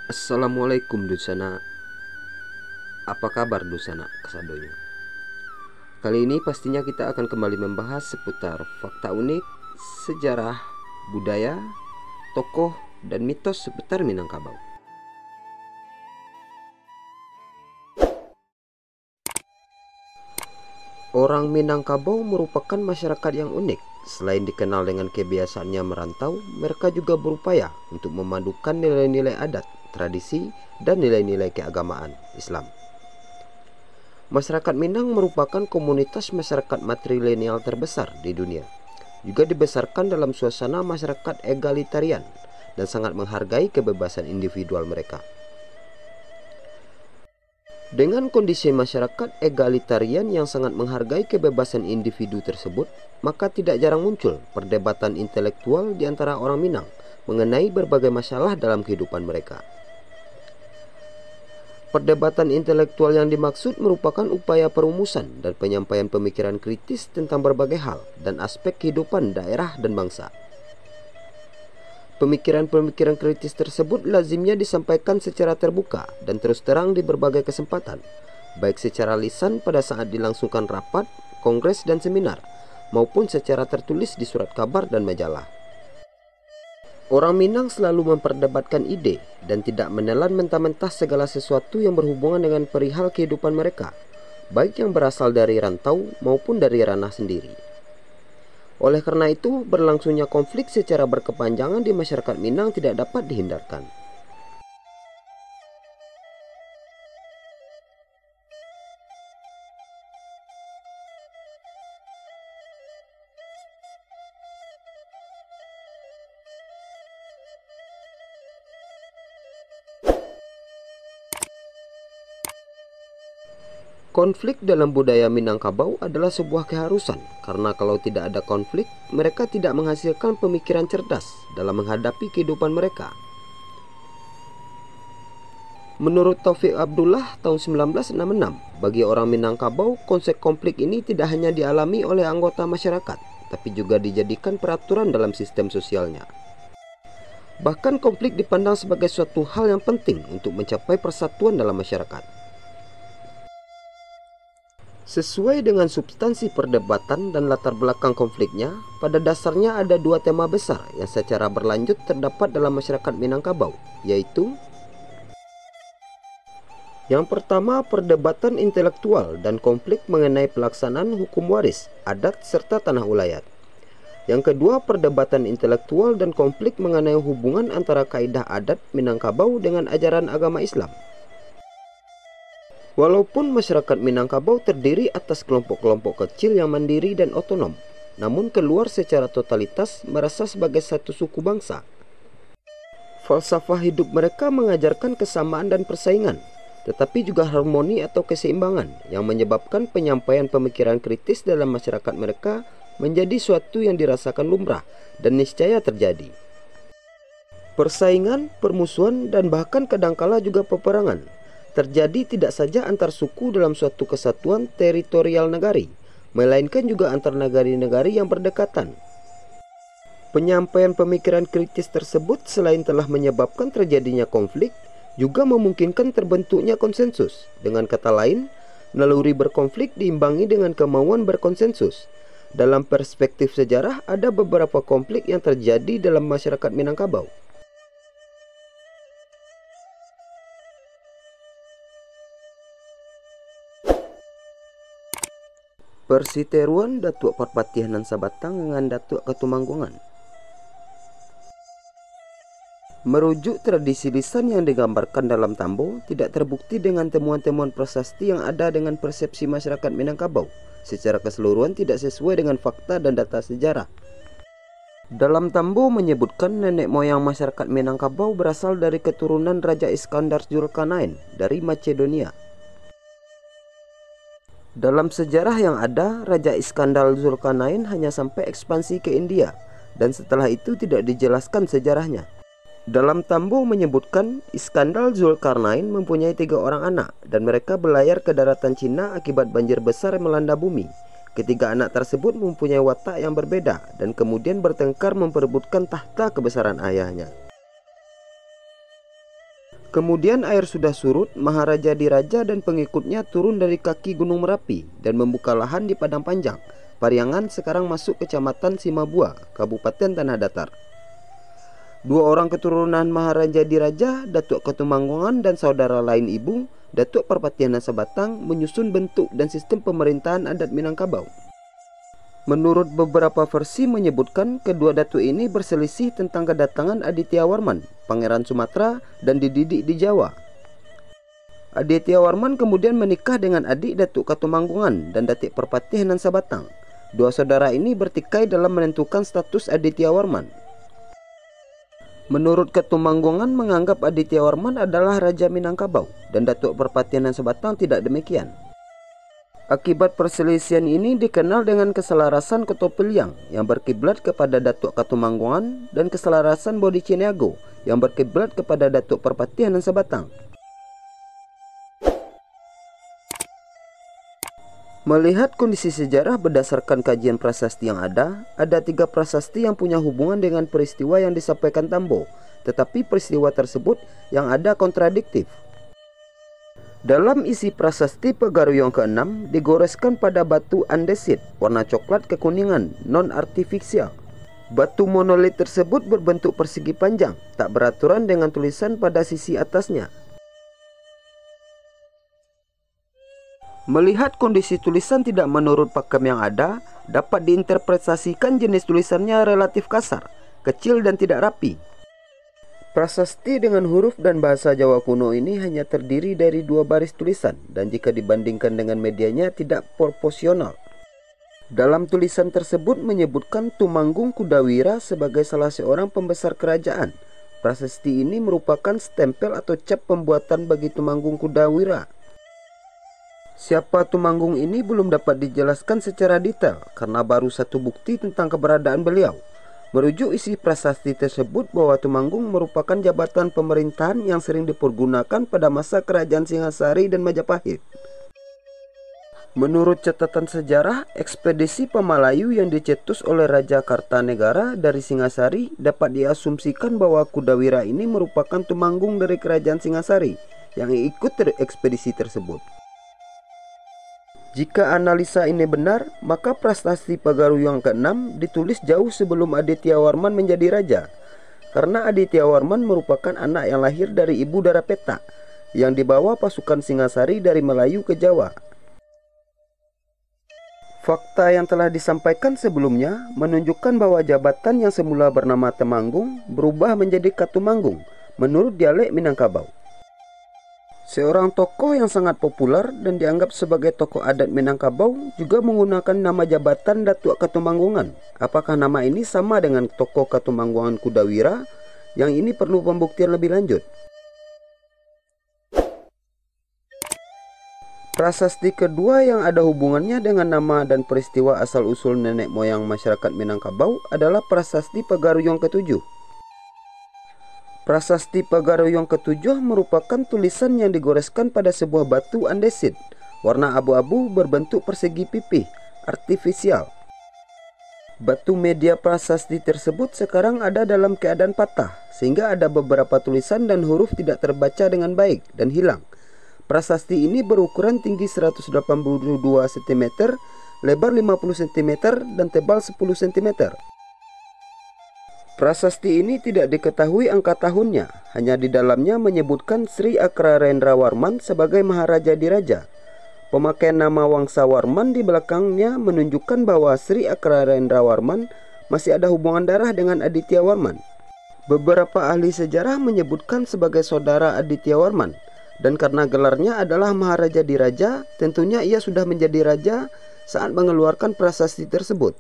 Assalamualaikum Dusana. Apa kabar Dusana Kasadonya? Kali ini pastinya kita akan kembali membahas seputar fakta unik, sejarah, budaya, tokoh, dan mitos seputar Minangkabau. Orang Minangkabau merupakan masyarakat yang unik. Selain dikenal dengan kebiasaannya merantau, mereka juga berupaya untuk memadukan nilai-nilai adat, tradisi, dan nilai-nilai keagamaan Islam. Masyarakat Minang merupakan komunitas masyarakat matrilineal terbesar di dunia. Juga dibesarkan dalam suasana masyarakat egalitarian dan sangat menghargai kebebasan individual mereka. Dengan kondisi masyarakat egalitarian yang sangat menghargai kebebasan individu tersebut, maka tidak jarang muncul perdebatan intelektual di antara orang Minang mengenai berbagai masalah dalam kehidupan mereka. Perdebatan intelektual yang dimaksud merupakan upaya perumusan dan penyampaian pemikiran kritis tentang berbagai hal dan aspek kehidupan daerah dan bangsa. Pemikiran-pemikiran kritis tersebut lazimnya disampaikan secara terbuka dan terus terang di berbagai kesempatan, baik secara lisan pada saat dilangsungkan rapat, kongres, dan seminar, maupun secara tertulis di surat kabar dan majalah. Orang Minang selalu memperdebatkan ide dan tidak menelan mentah-mentah segala sesuatu yang berhubungan dengan perihal kehidupan mereka, baik yang berasal dari rantau maupun dari ranah sendiri. Oleh karena itu, berlangsungnya konflik secara berkepanjangan di masyarakat Minang tidak dapat dihindarkan. Konflik dalam budaya Minangkabau adalah sebuah keharusan, karena kalau tidak ada konflik, mereka tidak menghasilkan pemikiran cerdas dalam menghadapi kehidupan mereka. Menurut Taufik Abdullah tahun 1966, bagi orang Minangkabau, konsep konflik ini tidak hanya dialami oleh anggota masyarakat, tapi juga dijadikan peraturan dalam sistem sosialnya. Bahkan konflik dipandang sebagai suatu hal yang penting untuk mencapai persatuan dalam masyarakat. Sesuai dengan substansi perdebatan dan latar belakang konfliknya, pada dasarnya ada dua tema besar yang secara berlanjut terdapat dalam masyarakat Minangkabau, yaitu yang pertama, perdebatan intelektual dan konflik mengenai pelaksanaan hukum waris, adat, serta tanah ulayat. Yang kedua, perdebatan intelektual dan konflik mengenai hubungan antara kaidah adat Minangkabau dengan ajaran agama Islam. Walaupun masyarakat Minangkabau terdiri atas kelompok-kelompok kecil yang mandiri dan otonom, namun keluar secara totalitas merasa sebagai satu suku bangsa. Falsafah hidup mereka mengajarkan kesamaan dan persaingan, tetapi juga harmoni atau keseimbangan yang menyebabkan penyampaian pemikiran kritis dalam masyarakat mereka menjadi suatu yang dirasakan lumrah dan niscaya terjadi. Persaingan, permusuhan, dan bahkan kadangkala juga peperangan terjadi tidak saja antar suku dalam suatu kesatuan teritorial negari, melainkan juga antar negari-negari yang berdekatan. Penyampaian pemikiran kritis tersebut selain telah menyebabkan terjadinya konflik, juga memungkinkan terbentuknya konsensus. Dengan kata lain, naluri berkonflik diimbangi dengan kemauan berkonsensus. Dalam perspektif sejarah, ada beberapa konflik yang terjadi dalam masyarakat Minangkabau. Persiteruan Datuk Parpatihanan Sabatang dengan Datuk Ketumanggungan. Merujuk tradisi lisan yang digambarkan dalam Tambo, tidak terbukti dengan temuan-temuan prasasti yang ada dengan persepsi masyarakat Minangkabau. Secara keseluruhan tidak sesuai dengan fakta dan data sejarah. Dalam Tambo menyebutkan nenek moyang masyarakat Minangkabau berasal dari keturunan Raja Iskandar Zulkarnain dari Macedonia. Dalam sejarah yang ada, Raja Iskandar Zulkarnain hanya sampai ekspansi ke India, dan setelah itu tidak dijelaskan sejarahnya. Dalam Tambo menyebutkan Iskandar Zulkarnain mempunyai 3 orang anak, dan mereka berlayar ke daratan Cina akibat banjir besar yang melanda bumi. Ketiga anak tersebut mempunyai watak yang berbeda, dan kemudian bertengkar memperebutkan tahta kebesaran ayahnya. Kemudian air sudah surut, Maharaja Diraja dan pengikutnya turun dari kaki Gunung Merapi dan membuka lahan di Padang Panjang, Pariangan, sekarang masuk Kecamatan Simabua, Kabupaten Tanah Datar. Dua orang keturunan Maharaja Diraja, Datuk Ketumanggungan dan saudara lain ibu, Datuk Perpatianan Sabatang, menyusun bentuk dan sistem pemerintahan adat Minangkabau. Menurut beberapa versi menyebutkan kedua datuk ini berselisih tentang kedatangan Aditya Warman, Pangeran Sumatera, dan dididik di Jawa. Aditya Warman kemudian menikah dengan adik Datuk Katumanggungan dan Datuk Perpatianan Sabatang. Dua saudara ini bertikai dalam menentukan status Aditya Warman. Menurut Ketumanggungan menganggap Aditya Warman adalah Raja Minangkabau dan Datuk Perpatianan Sabatang tidak demikian. Akibat perselisihan ini dikenal dengan keselarasan Ketopeliang yang berkiblat kepada Datuk Katumanggungan dan keselarasan Bodi Ciniago yang berkiblat kepada Datuk Perpatianan Sabatang. Melihat kondisi sejarah berdasarkan kajian prasasti yang ada 3 prasasti yang punya hubungan dengan peristiwa yang disampaikan Tambo, tetapi peristiwa tersebut yang ada kontradiktif. Dalam isi prasasti Pegaruyong ke-6 digoreskan pada batu andesit warna coklat kekuningan non-artifisial. Batu monolit tersebut berbentuk persegi panjang, tak beraturan dengan tulisan pada sisi atasnya. Melihat kondisi tulisan tidak menurut pakem yang ada, dapat diinterpretasikan jenis tulisannya relatif kasar, kecil dan tidak rapi. Prasasti dengan huruf dan bahasa Jawa kuno ini hanya terdiri dari 2 baris tulisan dan jika dibandingkan dengan medianya tidak proporsional. Dalam tulisan tersebut menyebutkan Tumanggung Kudawira sebagai salah seorang pembesar kerajaan. Prasasti ini merupakan stempel atau cap pembuatan bagi Tumanggung Kudawira. Siapa Tumanggung ini belum dapat dijelaskan secara detail karena baru satu bukti tentang keberadaan beliau. Merujuk isi prasasti tersebut bahwa Tumanggung merupakan jabatan pemerintahan yang sering dipergunakan pada masa kerajaan Singasari dan Majapahit. Menurut catatan sejarah, ekspedisi Pamalayu yang dicetus oleh Raja Kartanegara dari Singasari dapat diasumsikan bahwa Kudawira ini merupakan Tumanggung dari kerajaan Singasari yang ikut ekspedisi tersebut. Jika analisa ini benar, maka prasasti Pegaruyong ke-6 ditulis jauh sebelum Aditya Warman menjadi raja. Karena Aditya Warman merupakan anak yang lahir dari ibu Darapeta yang dibawa pasukan Singasari dari Melayu ke Jawa. Fakta yang telah disampaikan sebelumnya menunjukkan bahwa jabatan yang semula bernama Temanggung berubah menjadi Katumanggung menurut dialek Minangkabau. Seorang tokoh yang sangat populer dan dianggap sebagai tokoh adat Minangkabau juga menggunakan nama jabatan Datuk Katumanggungan. Apakah nama ini sama dengan tokoh Katumanggungan Kudawira? Yang ini perlu pembuktian lebih lanjut. Prasasti kedua yang ada hubungannya dengan nama dan peristiwa asal-usul nenek moyang masyarakat Minangkabau adalah Prasasti Pegaruyong ke-7. Prasasti Pegaruyong ke-7 merupakan tulisan yang digoreskan pada sebuah batu andesit warna abu-abu berbentuk persegi pipih artifisial. Batu media prasasti tersebut sekarang ada dalam keadaan patah sehingga ada beberapa tulisan dan huruf tidak terbaca dengan baik dan hilang. Prasasti ini berukuran tinggi 182 cm, lebar 50 cm dan tebal 10 cm. Prasasti ini tidak diketahui angka tahunnya, hanya di dalamnya menyebutkan Sri Akrarendra Warman sebagai Maharaja Diraja. Pemakaian nama Wangsa Warman di belakangnya menunjukkan bahwa Sri Akrarendra Warman masih ada hubungan darah dengan Aditya Warman. Beberapa ahli sejarah menyebutkan sebagai saudara Aditya Warman, dan karena gelarnya adalah Maharaja Diraja, tentunya ia sudah menjadi raja saat mengeluarkan prasasti tersebut.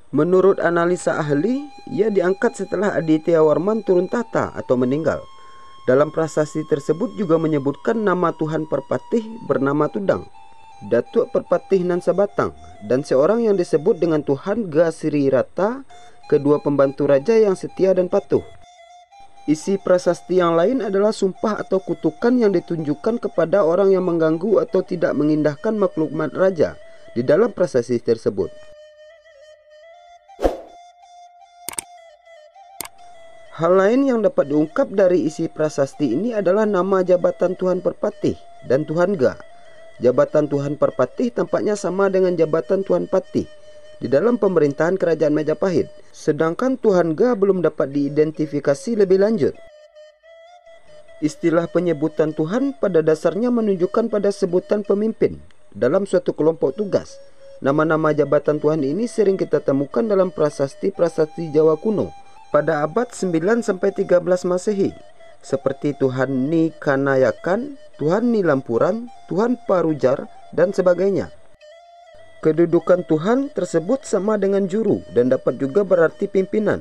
Menurut analisa ahli, ia diangkat setelah Aditya Warman turun tahta atau meninggal. Dalam prasasti tersebut juga menyebutkan nama Tuhan Perpatih bernama Tudang, Datuk Perpatihanan Sabatang, dan seorang yang disebut dengan Tuhan Gasirirata, kedua pembantu raja yang setia dan patuh. Isi prasasti yang lain adalah sumpah atau kutukan yang ditunjukkan kepada orang yang mengganggu atau tidak mengindahkan maklumat raja di dalam prasasti tersebut. Hal lain yang dapat diungkap dari isi prasasti ini adalah nama jabatan Tuhan Perpatih dan Tuhan Ga. Jabatan Tuhan Perpatih tampaknya sama dengan jabatan Tuhan Patih di dalam pemerintahan Kerajaan Majapahit, sedangkan Tuhan Ga belum dapat diidentifikasi lebih lanjut. Istilah penyebutan Tuhan pada dasarnya menunjukkan pada sebutan pemimpin dalam suatu kelompok tugas. Nama-nama jabatan Tuhan ini sering kita temukan dalam prasasti-prasasti Jawa kuno pada abad 9-13 Masehi, seperti Tuhan Ni Kanayakan, Tuhan Ni Lampuran, Tuhan Parujar, dan sebagainya. Kedudukan Tuhan tersebut sama dengan juru dan dapat juga berarti pimpinan.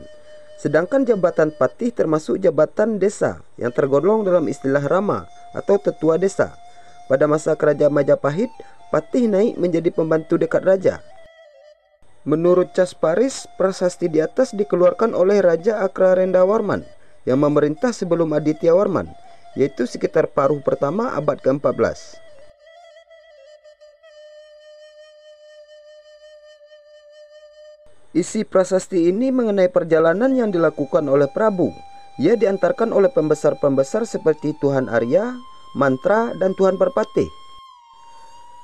Sedangkan jabatan patih termasuk jabatan desa yang tergolong dalam istilah rama atau tetua desa. Pada masa Kerajaan Majapahit, patih naik menjadi pembantu dekat raja. Menurut Cas Paris, prasasti di atas dikeluarkan oleh Raja Akrarendawarman yang memerintah sebelum Aditya Warman, yaitu sekitar paruh pertama abad ke-14. Isi prasasti ini mengenai perjalanan yang dilakukan oleh Prabu. Ia diantarkan oleh pembesar-pembesar seperti Tuhan Arya, Mantra, dan Tuhan Perpatih.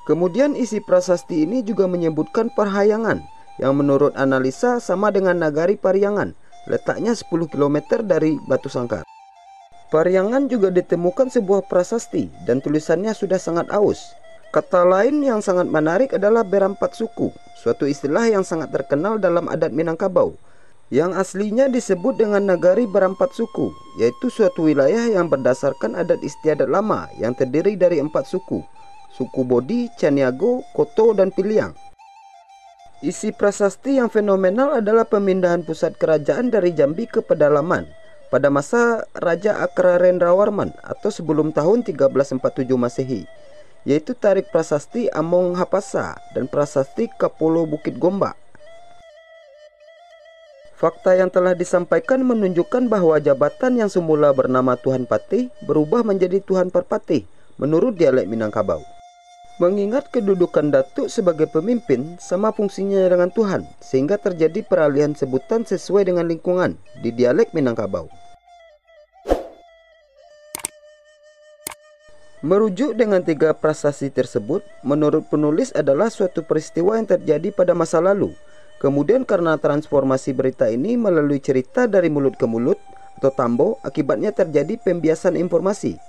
Kemudian isi prasasti ini juga menyebutkan Parahyangan, yang menurut analisa sama dengan Nagari Pariangan, letaknya 10 km dari Batu Sangkar. Pariangan juga ditemukan sebuah prasasti dan tulisannya sudah sangat aus. Kata lain yang sangat menarik adalah berampat suku, suatu istilah yang sangat terkenal dalam adat Minangkabau, yang aslinya disebut dengan Nagari Berampat Suku, yaitu suatu wilayah yang berdasarkan adat istiadat lama yang terdiri dari 4 suku, suku Bodi, Caniago, Koto, dan Piliang. Isi prasasti yang fenomenal adalah pemindahan pusat kerajaan dari Jambi ke Pedalaman pada masa Raja Akrarendawarman atau sebelum tahun 1347 Masehi, yaitu tarik prasasti Among Hapasa dan prasasti Kapolo Bukit Gombak. Fakta yang telah disampaikan menunjukkan bahwa jabatan yang semula bernama Tuhan Patih berubah menjadi Tuhan Perpatih menurut dialek Minangkabau. Mengingat kedudukan datuk sebagai pemimpin sama fungsinya dengan Tuhan, sehingga terjadi peralihan sebutan sesuai dengan lingkungan di dialek Minangkabau. Merujuk dengan 3 prasasti tersebut, menurut penulis adalah suatu peristiwa yang terjadi pada masa lalu. Kemudian karena transformasi berita ini melalui cerita dari mulut ke mulut atau tambo, akibatnya terjadi pembiasan informasi.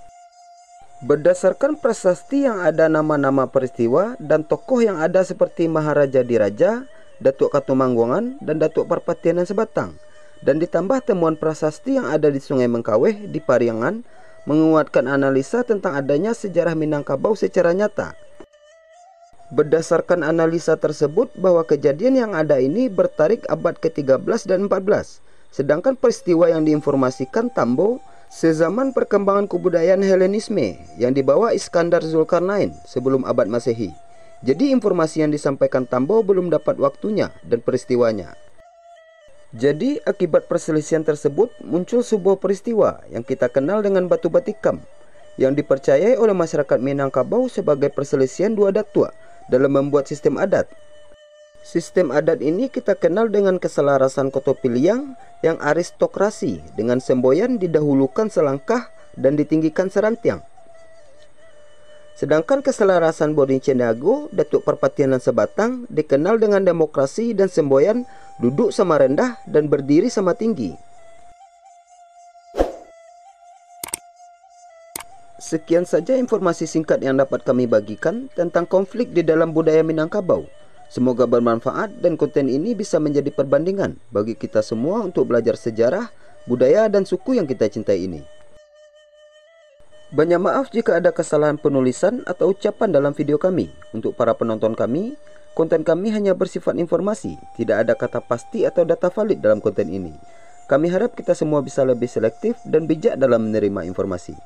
Berdasarkan prasasti yang ada nama-nama peristiwa dan tokoh yang ada seperti Maharaja Diraja, Datuk Katumanggongan, dan Datuk Parpatianan Sebatang, dan ditambah temuan prasasti yang ada di Sungai Mengkaweh di Pariangan, menguatkan analisa tentang adanya sejarah Minangkabau secara nyata. Berdasarkan analisa tersebut bahwa kejadian yang ada ini bertarik abad ke-13 dan 14, sedangkan peristiwa yang diinformasikan Tambo sezaman perkembangan kebudayaan Helenisme yang dibawa Iskandar Zulkarnain sebelum abad Masehi. Jadi informasi yang disampaikan Tambo belum dapat waktunya dan peristiwanya. Jadi akibat perselisihan tersebut muncul sebuah peristiwa yang kita kenal dengan Batu Batikam, yang dipercayai oleh masyarakat Minangkabau sebagai perselisihan 2 datua dalam membuat sistem adat. Sistem adat ini kita kenal dengan keselarasan Koto Piliang yang aristokrasi dengan semboyan didahulukan selangkah dan ditinggikan serantiang. Sedangkan keselarasan Bodi Caniago, Datuk Parpatianan Sebatang dikenal dengan demokrasi dan semboyan duduk sama rendah dan berdiri sama tinggi. Sekian saja informasi singkat yang dapat kami bagikan tentang konflik di dalam budaya Minangkabau. Semoga bermanfaat dan konten ini bisa menjadi perbandingan bagi kita semua untuk belajar sejarah, budaya, dan suku yang kita cintai ini. Banyak maaf jika ada kesalahan penulisan atau ucapan dalam video kami. Untuk para penonton kami, konten kami hanya bersifat informasi, tidak ada kata pasti atau data valid dalam konten ini. Kami harap kita semua bisa lebih selektif dan bijak dalam menerima informasi.